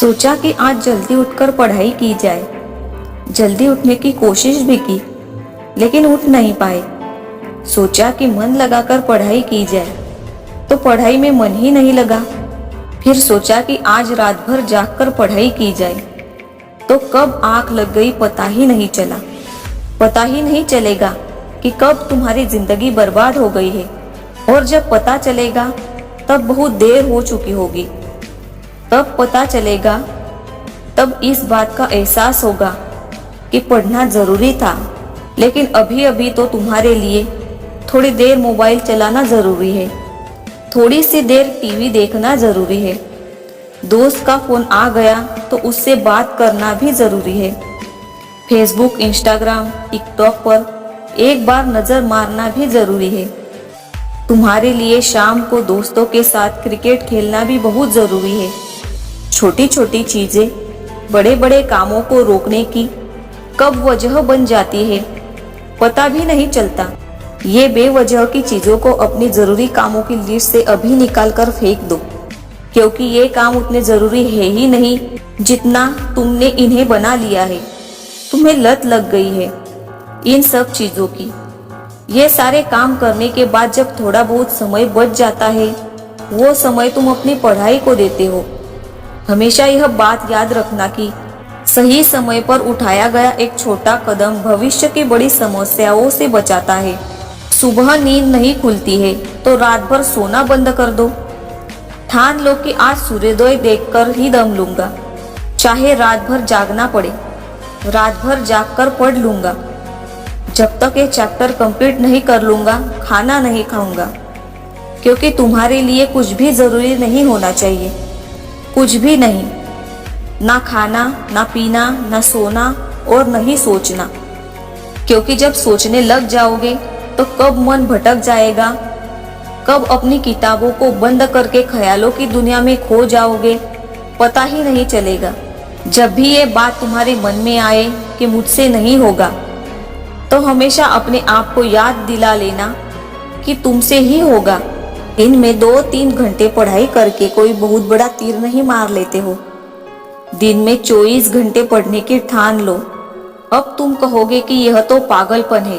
सोचा कि आज जल्दी उठकर पढ़ाई की जाए। जल्दी उठने की कोशिश भी की, लेकिन उठ नहीं पाए। सोचा कि मन लगाकर पढ़ाई की जाए, तो पढ़ाई में मन ही नहीं लगा। फिर सोचा कि आज रात भर जागकर पढ़ाई की जाए, तो कब आंख लग गई पता ही नहीं चला। पता ही नहीं चलेगा कि कब तुम्हारी जिंदगी बर्बाद हो गई है, और जब पता चलेगा तब बहुत देर हो चुकी होगी। तब पता चलेगा, तब इस बात का एहसास होगा कि पढ़ना जरूरी था। लेकिन अभी अभी तो तुम्हारे लिए थोड़ी देर मोबाइल चलाना जरूरी है, थोड़ी सी देर टीवी देखना जरूरी है। दोस्त का फोन आ गया तो उससे बात करना भी जरूरी है। फेसबुक, इंस्टाग्राम, टिकटॉक पर एक बार नजर मारना भी जरूरी है। तुम्हारे लिए शाम को दोस्तों के साथ क्रिकेट खेलना भी बहुत जरूरी है। छोटी छोटी चीजें बड़े बड़े कामों को रोकने की कब वजह बन जाती है पता भी नहीं चलता। ये बेवजह की चीजों को अपनी जरूरी कामों की लिस्ट से अभी निकाल कर फेंक दो, क्योंकि ये काम उतने जरूरी है ही नहीं जितना तुमने इन्हें बना लिया है। तुम्हें लत लग गई है इन सब चीजों की। ये सारे काम करने के बाद जब थोड़ा बहुत समय बच जाता है, वो समय तुम अपनी पढ़ाई को देते हो। हमेशा यह बात याद रखना कि सही समय पर उठाया गया एक छोटा कदम भविष्य की बड़ी समस्याओं से बचाता है। सुबह नींद नहीं खुलती है तो रात भर सोना बंद कर दो। ठान लो कि आज सूर्योदय देखकर ही दम लूंगा, चाहे रात भर जागना पड़े। रात भर जागकर पढ़ लूंगा। जब तक ये चैप्टर कंप्लीट नहीं कर लूंगा, खाना नहीं खाऊंगा, क्योंकि तुम्हारे लिए कुछ भी जरूरी नहीं होना चाहिए। कुछ भी नहीं, ना खाना, ना पीना, ना सोना और नहीं सोचना, क्योंकि जब सोचने लग जाओगे तो कब मन भटक जाएगा, कब अपनी किताबों को बंद करके ख्यालों की दुनिया में खो जाओगे, पता ही नहीं चलेगा। जब भी ये बात तुम्हारे मन में आए कि मुझसे नहीं होगा, तो हमेशा अपने आप को याद दिला लेना कि तुमसे ही होगा। दिन में 2-3 घंटे पढ़ाई करके कोई बहुत बड़ा तीर नहीं मार लेते हो। दिन में 24 घंटे पढ़ने की ठान लो। अब तुम कहोगे कि यह तो पागलपन है,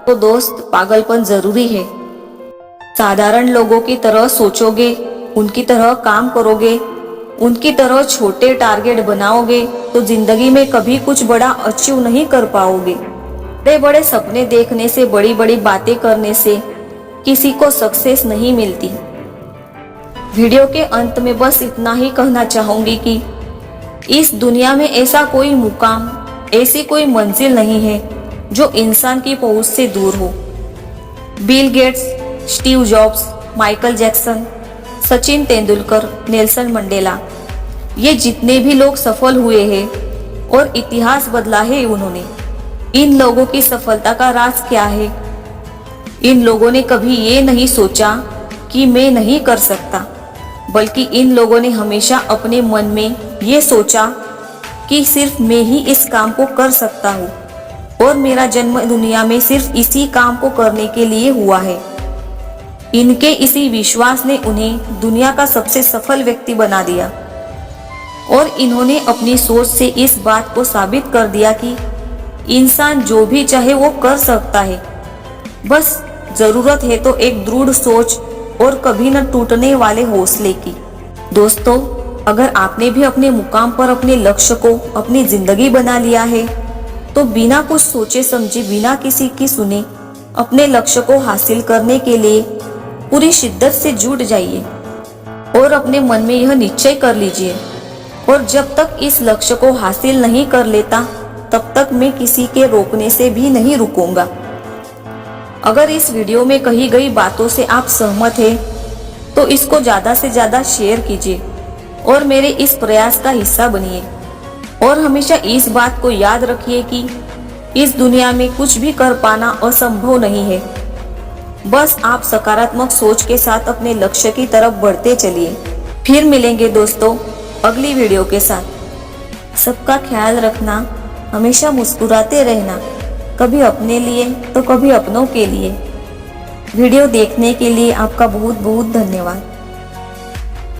तो दोस्त पागलपन जरूरी है। साधारण लोगों की तरह सोचोगे, उनकी तरह काम करोगे, उनकी तरह छोटे टारगेट बनाओगे, तो जिंदगी में कभी कुछ बड़ा अचीव नहीं कर पाओगे। बड़े बड़े सपने देखने से, बड़ी बड़ी बातें करने से किसी को सक्सेस नहीं मिलती। वीडियो के अंत में बस इतना ही कहना चाहूंगी कि इस दुनिया में ऐसा कोई मुकाम, ऐसी कोई मंजिल नहीं है जो इंसान की पहुंच से दूर हो। Bill Gates, Steve jobs, Michael Jackson, Sachin Tendulkar, Nelson Mandela, ये जितने भी लोग सफल हुए हैं और इतिहास बदला है उन्होंने, इन लोगों की सफलता का राज क्या है? इन लोगों ने कभी ये नहीं सोचा कि मैं नहीं कर सकता, बल्कि इन लोगों ने हमेशा अपने मन में ये सोचा कि सिर्फ मैं ही इस काम को कर सकता हूँ और मेरा जन्म दुनिया में सिर्फ इसी काम को करने के लिए हुआ है। इनके इसी विश्वास ने उन्हें दुनिया का सबसे सफल व्यक्ति बना दिया, और इन्होंने अपनी सोच से इस बात को साबित कर दिया कि इंसान जो भी चाहे वो कर सकता है। बस जरूरत है तो एक दृढ़ सोच और कभी न टूटने वाले हौसले की। दोस्तों, अगर आपने भी अपने मुकाम पर अपने लक्ष्य को अपनी जिंदगी बना लिया है, तो बिना कुछ सोचे समझे, बिना किसी की सुने, अपने लक्ष्य को हासिल करने के लिए पूरी शिद्दत से जुट जाइए और अपने मन में यह निश्चय कर लीजिए, और जब तक इस लक्ष्य को हासिल नहीं कर लेता, तब तक मैं किसी के रोकने से भी नहीं रुकूंगा। अगर इस वीडियो में कही गई बातों से आप सहमत हैं, तो इसको ज्यादा से ज्यादा शेयर कीजिए और मेरे इस प्रयास का हिस्सा बनिए। और हमेशा इस बात को याद रखिए कि इस दुनिया में कुछ भी कर पाना असंभव नहीं है। बस आप सकारात्मक सोच के साथ अपने लक्ष्य की तरफ बढ़ते चलिए। फिर मिलेंगे दोस्तों अगली वीडियो के साथ। सबका ख्याल रखना, हमेशा मुस्कुराते रहना, कभी अपने लिए तो कभी अपनों के लिए। वीडियो देखने के लिए आपका बहुत बहुत धन्यवाद।